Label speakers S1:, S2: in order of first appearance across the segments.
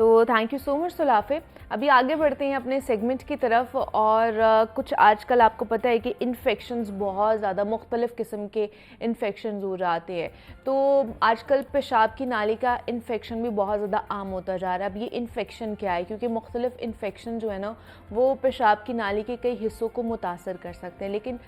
S1: तो thank you so much Sulafe. अभी आगे बढ़ते हैं अपने सेगमेंट की तरफ। और कुछ आजकल आपको पता है कि इन्फेक्शंस बहुत ज़्यादा मुख्तलिफ़ किस्म के इन्फेक्शंस हो जाते हैं। तो आजकल पेशाब की नाली का इन्फेक्शन भी बहुत ज़्यादा आम होता जा रहा है। अब ये इन्फेक्शन क्या है, क्योंकि मुख्तलिफ़ इन्फेक्शन जो है ना वो पेशाब की नाली के कई हिस्सों को मुतासर कर सकते हैं, लेकिन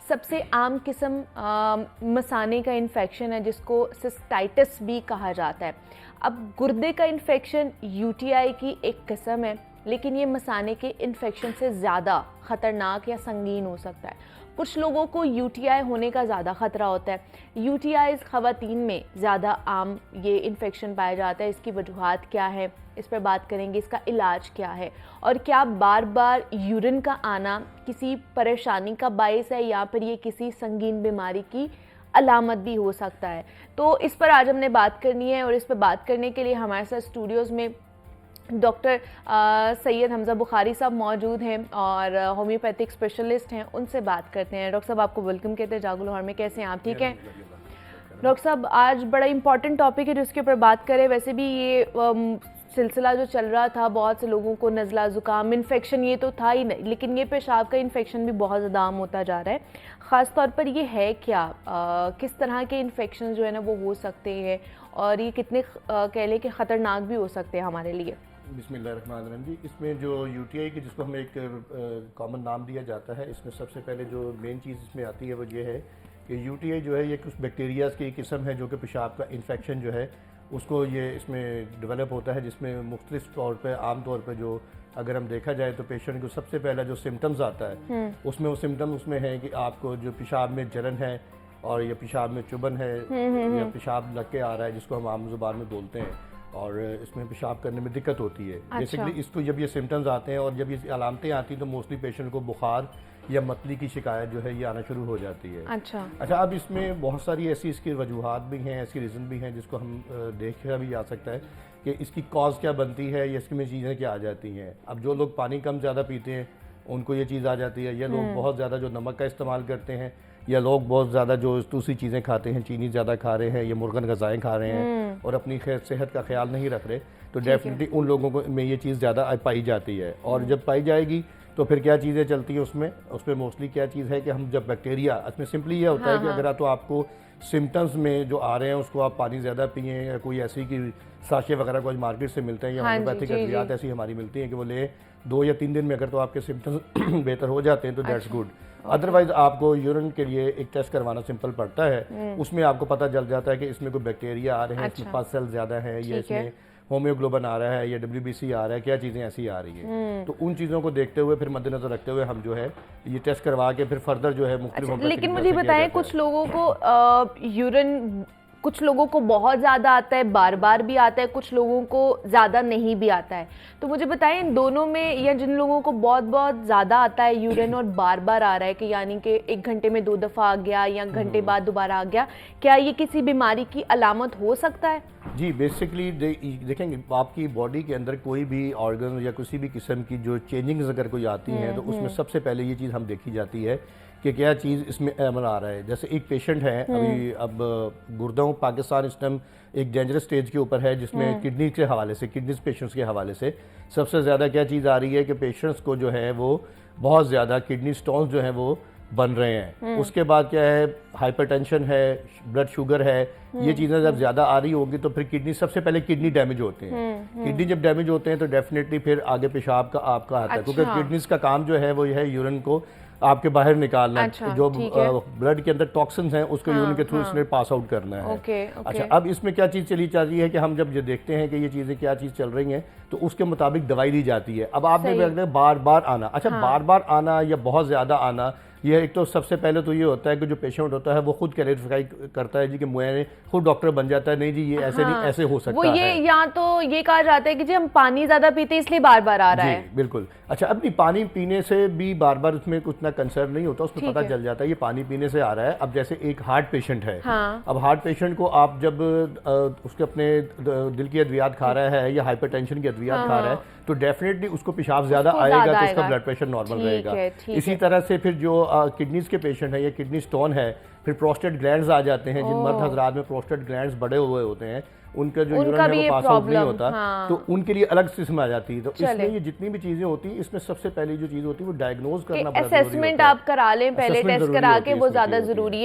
S1: सबसे आम किस्म मसाने का इन्फेक्शन है जिसको सिस्टाइटिस भी कहा जाता है। अब गुर्दे का इन्फेक्शन यूटीआई की एक किस्म है, लेकिन ये मसाने के इन्फेक्शन से ज़्यादा ख़तरनाक या संगीन हो सकता है। कुछ लोगों को यूटीआई होने का ज़्यादा ख़तरा होता है। यूटीआईज़ ख़वातीन में ज़्यादा आम ये इन्फेक्शन पाया जाता है। इसकी वजूहात क्या है, इस पर बात करेंगे। इसका इलाज क्या है, और क्या बार बार यूरिन का आना किसी परेशानी का बायस है या फिर ये किसी संगीन बीमारी की अलामत भी हो सकता है। तो इस पर आज हमने बात करनी है, और इस पर बात करने के लिए हमारे साथ स्टूडियोज़ में डॉक्टर सैयद हमज़ा बुखारी साहब मौजूद हैं और होम्योपैथिक स्पेशलिस्ट हैं। उनसे बात करते हैं। डॉक्टर साहब आपको वेलकम कहते हैं जागो लाहौर में। कैसे हैं आप? ठीक हैं डॉक्टर साहब? आज बड़ा इंपॉर्टेंट टॉपिक है जिसके ऊपर बात करें। वैसे भी ये सिलसिला जो चल रहा था, बहुत से लोगों को नज़ला ज़ुकाम इन्फेक्शन ये तो था ही नहीं, लेकिन ये पेशाब का इन्फेक्शन भी बहुत ज़्यादा आम होता जा रहा है। ख़ास तौर पर ये है क्या, किस तरह के इन्फेक्शन जो है ना वो हो सकते हैं, और ये कितने कह लें कि ख़तरनाक भी हो सकते हैं हमारे लिए?
S2: बिस्मिल्लाहिर्रहमानिर्रहीम जी। इसमें जो यूटीआई की जिसको हमें एक कॉमन नाम दिया जाता है, इसमें सबसे पहले जो मेन चीज़ इसमें आती है वो ये है कि यूटीआई जो है ये कुछ बैक्टीरियाज़ की किस्म है जो कि पेशाब का इन्फेक्शन जो है उसको ये इसमें डेवलप होता है, जिसमें मुख्तलिफ तौर पर आम तौर पर जो अगर हम देखा जाए तो पेशेंट को सबसे पहला जो सिम्टम्स आता है उसमें वो सिम्टम उसमें है कि आपको जो पेशाब में जलन है और या पेशाब में चुभन है या पेशाब लग के आ रहा है, जिसको हम आम ज़ुबान में बोलते हैं, और इसमें पेशाब करने में दिक्कत होती है। बेसिकली इसको जब ये सिम्टम्स आते हैं और जब ये अलामतें आती हैं तो मोस्टली पेशेंट को बुखार या मतली की शिकायत जो है ये आना शुरू हो जाती है। अच्छा, अब इसमें बहुत सारी ऐसी इसकी वजूहात भी हैं, ऐसी रीज़न भी हैं जिसको हम देखा भी जा सकता है कि इसकी कॉज क्या बनती है या इसमें चीज़ें क्या आ जाती हैं। अब जो लोग पानी कम ज़्यादा पीते हैं उनको ये चीज़ आ जाती है, या लोग बहुत ज़्यादा जो नमक का इस्तेमाल करते हैं, या लोग बहुत ज़्यादा जो दूसरी चीज़ें खाते हैं, चीनी ज़्यादा खा रहे हैं या मुर्गन गज़ाएँ खा रहे हैं और अपनी सेहत का ख्याल नहीं रख रहे, तो डेफिनेटली उन लोगों को में ये चीज़ ज़्यादा पाई जाती है। और जब पाई जाएगी तो फिर क्या चीज़ें चलती हैं उसमें मोस्टली क्या चीज़ है कि हम जब बैक्टीरिया, इसमें सिंपली ये होता है कि अगर तो आपको सिम्टम्स में जो आ रहे हैं उसको आप पानी ज़्यादा पिए, या कोई ऐसी कि साशे वगैरह को मार्केट से मिलते हैं या होम्योपैथिक अद्वियात ऐसी हमारी मिलती हैं कि वो ले 2 या 3 दिन में अगर तो आपके सिम्टम्स बेहतर हो जाते हैं तो दैट्स गुड। अदरवाइज आपको यूरिन के लिए एक टेस्ट करवाना सिंपल पड़ता है, उसमें आपको पता चल जाता है कि इसमें कोई बैक्टीरिया आ रहे हैं, इसमें पस सेल ज़्यादा है, या इसमें होम्योग्लोबिन आ रहा है या WBC आ रहा है, क्या चीज़ें ऐसी आ रही हैं। तो उन चीज़ों को देखते हुए फिर मद्देनजर रखते हुए हम जो है ये टेस्ट करवा के फिर फर्दर जो है मुख्तलिफ।
S1: लेकिन मुझे बताएं, कुछ लोगों को यूरिन कुछ लोगों को बहुत ज़्यादा आता है, बार बार भी आता है, कुछ लोगों को ज़्यादा नहीं भी आता है। तो मुझे बताएं इन दोनों में, या जिन लोगों को बहुत बहुत ज़्यादा आता है यूरिन और बार बार आ रहा है, कि यानी कि 1 घंटे में 2 दफ़ा आ गया या घंटे बाद दोबारा आ गया, क्या ये किसी बीमारी की अलामत हो सकता है?
S2: जी, बेसिकली देखेंगे आपकी बॉडी के अंदर कोई भी ऑर्गन या किसी भी किस्म की जो चेंजिंग्स अगर कोई आती हैं तो उसमें सबसे पहले ये चीज़ हम देखी जाती है कि क्या चीज़ इसमें अमल आ रहा है। जैसे एक पेशेंट है अभी, अब गुर्दों पाकिस्तान इस टाइम एक डेंजरस स्टेज के ऊपर है, जिसमें किडनी के हवाले से, किडनीज पेशेंट्स के हवाले से सबसे ज़्यादा क्या चीज़ आ रही है कि पेशेंट्स को जो है वो बहुत ज़्यादा किडनी स्टोन्स जो हैं वो बन रहे हैं। उसके बाद क्या है, हाइपरटेंशन है, ब्लड शुगर है, ये चीज़ें जब ज़्यादा आ रही होंगी तो फिर किडनी, सबसे पहले किडनी डैमेज होते हैं। किडनी जब डैमेज होते हैं तो डेफिनेटली फिर आगे पेशाब का आपका आता है, क्योंकि किडनीज का काम जो है वो ये है यूरिन को आपके बाहर निकालना, जो ब्लड के अंदर टॉक्सिन्स हैं उसको यूरिन के थ्रू इसने पास आउट करना है। अच्छा, अब इसमें क्या चीज़ चली जा रही है कि हम जब ये देखते हैं कि ये चीज़ें क्या चीज़ चल रही हैं तो उसके मुताबिक दवाई दी जाती है। अब आपने बार बार आना, अच्छा बार बार आना या बहुत ज़्यादा आना, ये एक तो सबसे पहले तो ये होता है कि जो पेशेंट होता है वो खुद क्लैरिफाई करता है जी कि मैं खुद डॉक्टर बन जाता है, नहीं जी ये ऐसे नहीं, ऐसे हो सकता है।
S1: वो ये या तो ये कहा जाता है कि जी हम पानी ज्यादा पीते हैं इसलिए बार बार आ रहा है।
S2: बिल्कुल। अच्छा, अपनी पानी पीने से भी बार बार उसमें उतना कंसर्न नहीं होता, उसमें पता चल जाता है ये पानी पीने से आ रहा है। अब जैसे एक हार्ट पेशेंट है, अब हार्ट पेशेंट को आप जब उसके अपने दिल की अद्वियात खा रहा है या हाइपरटेंशन की अद्वियात खा रहा है तो डेफिनेटली उसको पेशाब ज्यादा आएगा तो उसका ब्लड प्रेशर नॉर्मल रहेगा। इसी तरह से फिर जो किडनीज के पेशेंट है या किडनी स्टोन है, फिर प्रोस्टेट ग्लैंड्स आ जाते हैं, जिन मर्द हजरात में प्रोस्टेट ग्लैंड्स बड़े हुए होते हैं उनका जो
S1: उनका
S2: यूरिन
S1: भी
S2: है
S1: ये
S2: वो पास आउट नहीं
S1: प्रॉब्लम,
S2: होता,
S1: हाँ।
S2: तो उनके लिए अलग किस्म आ जाती है। तो
S1: चले।
S2: इसमें ये जितनी भी चीज़ें होती हैं, इसमें सबसे पहली जो चीज़ होती है वो डायग्नोज
S1: कि
S2: करना बड़ा ज़रूरी
S1: असेसमेंट
S2: होता है।
S1: आप करा लें पहले,
S2: Assessment
S1: टेस्ट
S2: ज़रूरी
S1: करा
S2: होती
S1: के,
S2: है
S1: वो
S2: इसमें
S1: ज़्यादा
S2: चीज़ होती है।
S1: ज़रूरी है।